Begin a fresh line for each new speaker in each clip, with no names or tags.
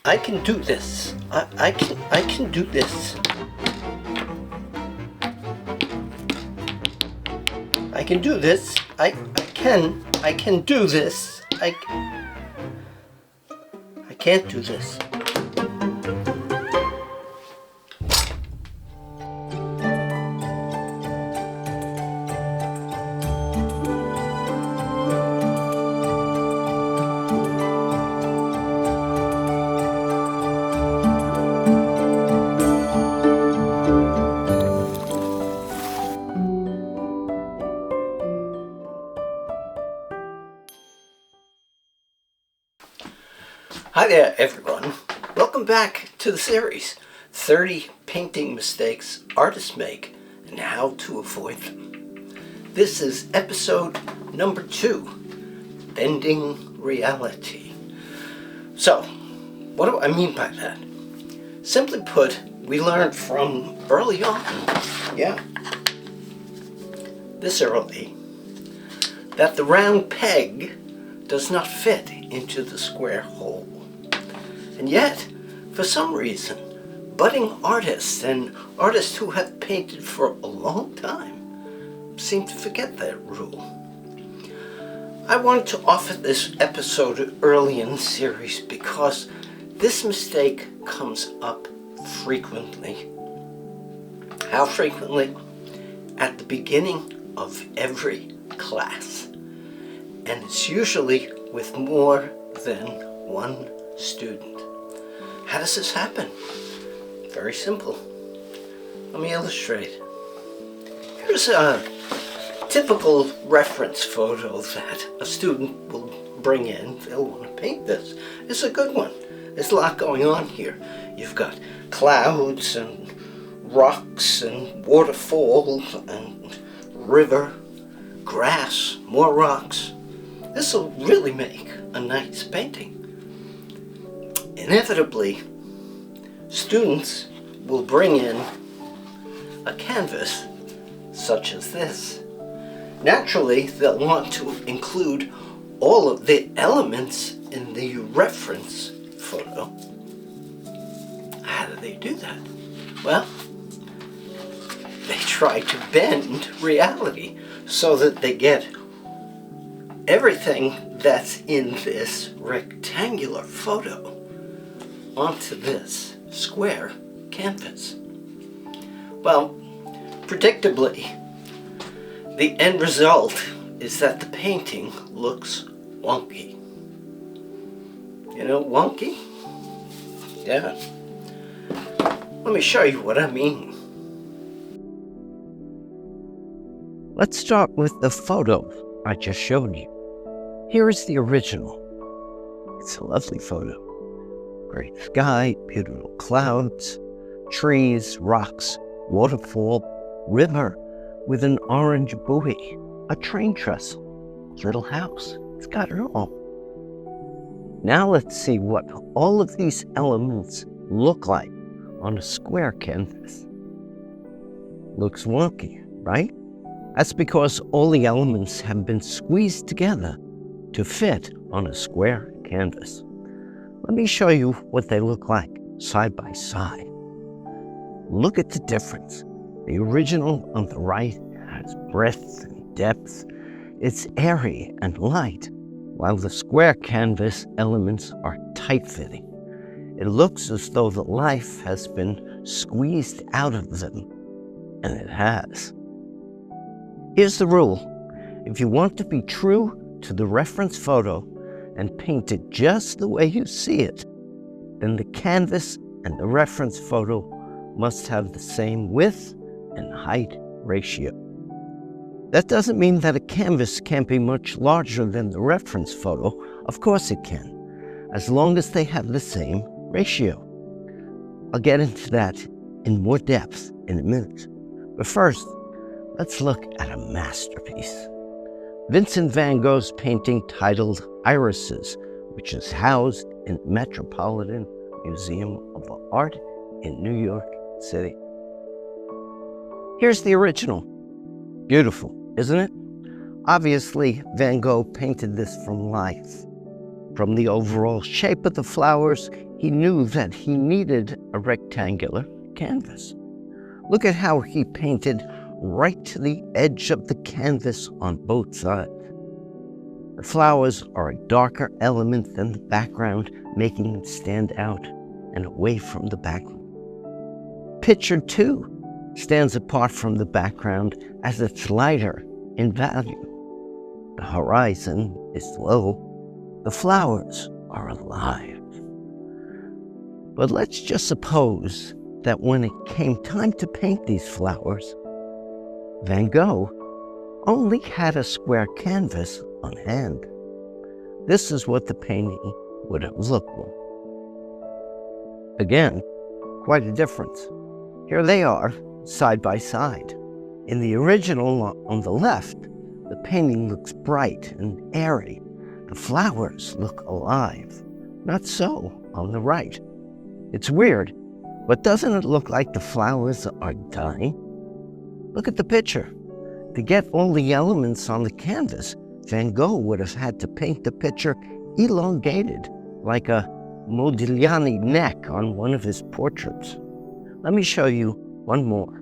I can do this. I can do this. I can do this. I can do this. I can't do this. Hi there, everyone. Welcome back to the series, 30 Painting Mistakes Artists Make and How to Avoid Them. This is episode number 2, Bending Reality. So, what do I mean by that? Simply put, we learned from early on, this early, that the round peg does not fit into the square hole. And yet, for some reason, budding artists and artists who have painted for a long time seem to forget that rule. I wanted to offer this episode early in the series because this mistake comes up frequently. How frequently? At the beginning of every class. And it's usually with more than one student. How does this happen? Very simple. Let me illustrate. Here's a typical reference photo that a student will bring in. They'll want to paint this. It's a good one. There's a lot going on here. You've got clouds and rocks and waterfalls and river, grass, more rocks. This will really make a nice painting. Inevitably, students will bring in a canvas such as this. Naturally, they'll want to include all of the elements in the reference photo. How do they do that? Well, they try to bend reality so that they get everything that's in this rectangular photo onto this square canvas. Well, predictably, the end result is that the painting looks wonky. You know, wonky? Yeah. Let me show you what I mean. Let's start with the photo I just showed you. Here is the original. It's a lovely photo. Great sky, beautiful clouds, trees, rocks, waterfall, river with an orange buoy, a train trestle, little house. It's got it all. Now let's see what all of these elements look like on a square canvas. Looks wonky, right? That's because all the elements have been squeezed together to fit on a square canvas. Let me show you what they look like side by side. Look at the difference. The original on the right has breadth and depth. It's airy and light, while the square canvas elements are tight-fitting. It looks as though the life has been squeezed out of them, and it has. Here's the rule. If you want to be true to the reference photo and paint it just the way you see it, then the canvas and the reference photo must have the same width and height ratio. That doesn't mean that a canvas can't be much larger than the reference photo. Of course it can, as long as they have the same ratio. I'll get into that in more depth in a minute. But first, let's look at a masterpiece. Vincent van Gogh's painting titled Irises, which is housed in the Metropolitan Museum of Art in New York City. Here's the original. Beautiful, isn't it? Obviously, Van Gogh painted this from life. From the overall shape of the flowers, he knew that he needed a rectangular canvas. Look at how he painted right to the edge of the canvas on both sides. The flowers are a darker element than the background, making them stand out and away from the background. Picture 2 stands apart from the background as it's lighter in value. The horizon is low. The flowers are alive. But let's just suppose that when it came time to paint these flowers, Van Gogh only had a square canvas on hand. This is what the painting would have looked like. Again, quite a difference. Here they are, side by side. In the original on the left, the painting looks bright and airy. The flowers look alive. Not so on the right. It's weird, but doesn't it look like the flowers are dying? Look at the picture. To get all the elements on the canvas, Van Gogh would have had to paint the picture elongated, like a Modigliani neck on one of his portraits. Let me show you one more.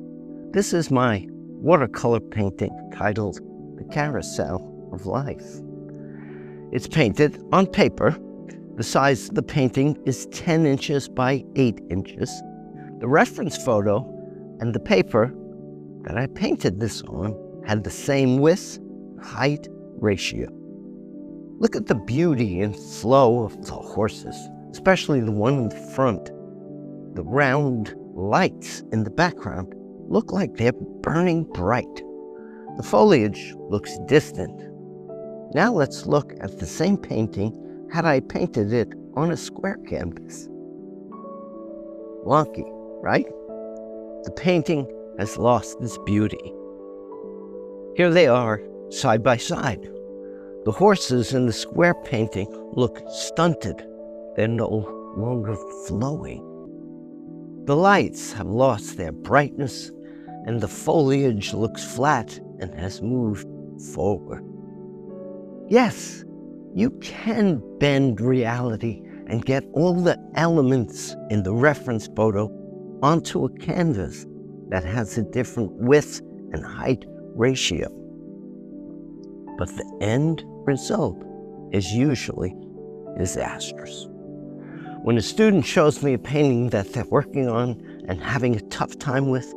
This is my watercolor painting titled The Carousel of Life. It's painted on paper. The size of the painting is 10 inches by 8 inches. The reference photo and the paper that I painted this on had the same width, height ratio. Look at the beauty and flow of the horses, especially the one in the front. The round lights in the background look like they're burning bright. The foliage looks distant. Now let's look at the same painting had I painted it on a square canvas. Wonky, right? The painting has lost its beauty. Here they are, side by side. The horses in the square painting look stunted. They're no longer flowing. The lights have lost their brightness, and the foliage looks flat and has moved forward. Yes, you can bend reality and get all the elements in the reference photo onto a canvas that has a different width and height ratio. But the end result is usually disastrous. When a student shows me a painting that they're working on and having a tough time with,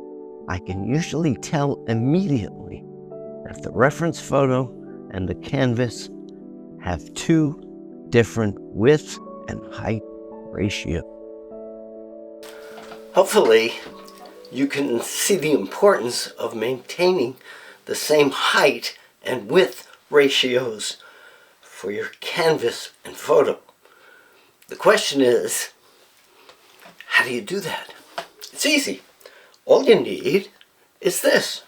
I can usually tell immediately that the reference photo and the canvas have two different width and height ratio. Hopefully, you can see the importance of maintaining the same height and width ratios for your canvas and photo. The question is, how do you do that? It's easy. All you need is this,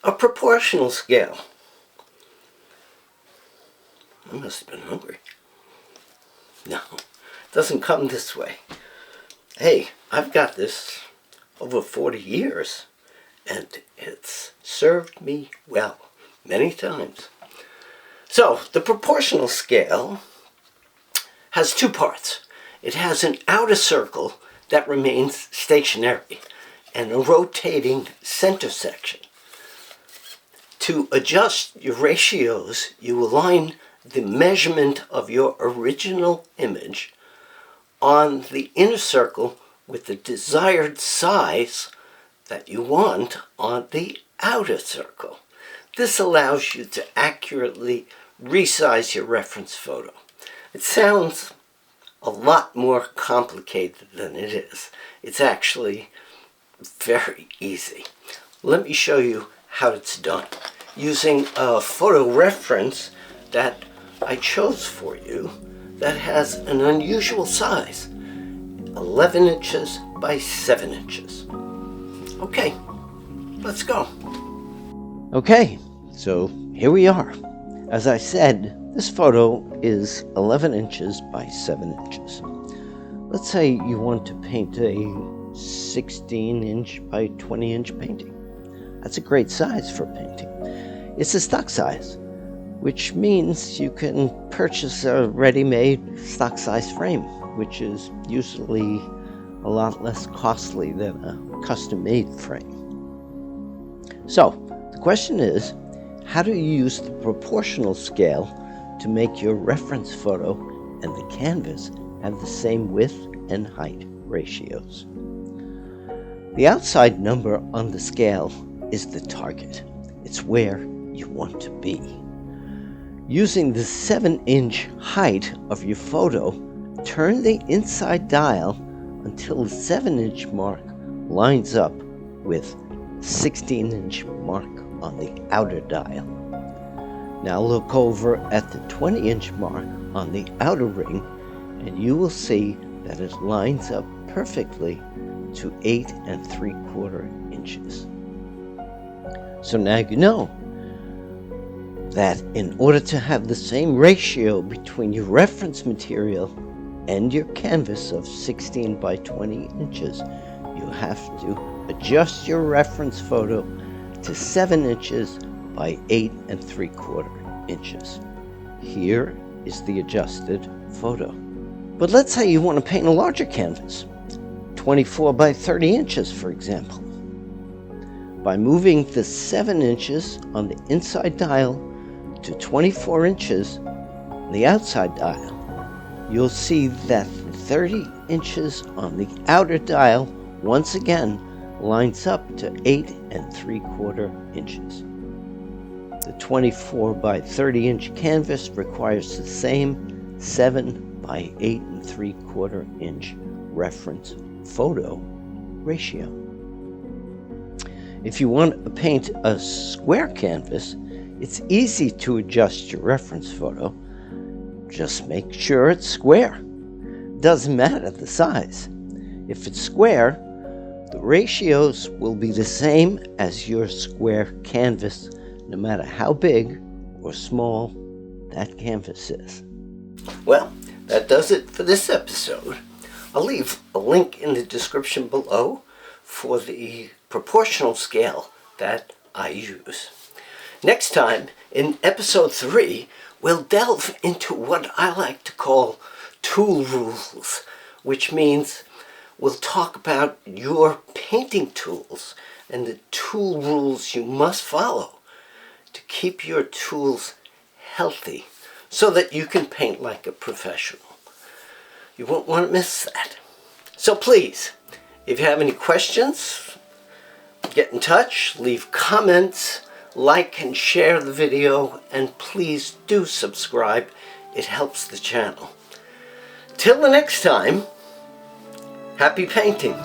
a proportional scale. I must have been hungry. No, it doesn't come this way. Hey, I've got this over 40 years, and it's served me well many times. So, the proportional scale has two parts. It has an outer circle that remains stationary and a rotating center section. To adjust your ratios, you align the measurement of your original image on the inner circle with the desired size that you want on the outer circle. This allows you to accurately resize your reference photo. It sounds a lot more complicated than it is. It's actually very easy. Let me show you how it's done. Using a photo reference that I chose for you that has an unusual size, 11 inches by 7 inches. Okay, let's go. Okay, so here we are. As I said, this photo is 11 inches by 7 inches. Let's say you want to paint a 16-inch by 20-inch painting. That's a great size for painting. It's a stock size. which means you can purchase a ready-made stock-size frame, which is usually a lot less costly than a custom-made frame. So, the question is, how do you use the proportional scale to make your reference photo and the canvas have the same width and height ratios? The outside number on the scale is the target. It's where you want to be. Using the 7-inch height of your photo, turn the inside dial until the 7-inch mark lines up with 16-inch mark on the outer dial. Now look over at the 20-inch mark on the outer ring, and you will see that it lines up perfectly to 8 3/4 inches. So now you know that in order to have the same ratio between your reference material and your canvas of 16 by 20 inches, you have to adjust your reference photo to 7 inches by 8 3/4 inches. Here is the adjusted photo. But let's say you want to paint a larger canvas, 24 by 30 inches, for example. By moving the 7 inches on the inside dial to 24 inches on the outside dial, you'll see that the 30 inches on the outer dial once again lines up to 8 3/4 inches. The 24 by 30 inch canvas requires the same 7 by 8 3/4 inch reference photo ratio. If you want to paint a square canvas, it's easy to adjust your reference photo. Just make sure it's square. Doesn't matter the size. If it's square, the ratios will be the same as your square canvas, no matter how big or small that canvas is. Well, that does it for this episode. I'll leave a link in the description below for the proportional scale that I use. Next time, in episode 3, we'll delve into what I like to call tool rules, which means we'll talk about your painting tools and the tool rules you must follow to keep your tools healthy so that you can paint like a professional. You won't want to miss that. So please, if you have any questions, get in touch, leave comments, like and share the video, and please do subscribe. It helps the channel. Till the next time, happy painting.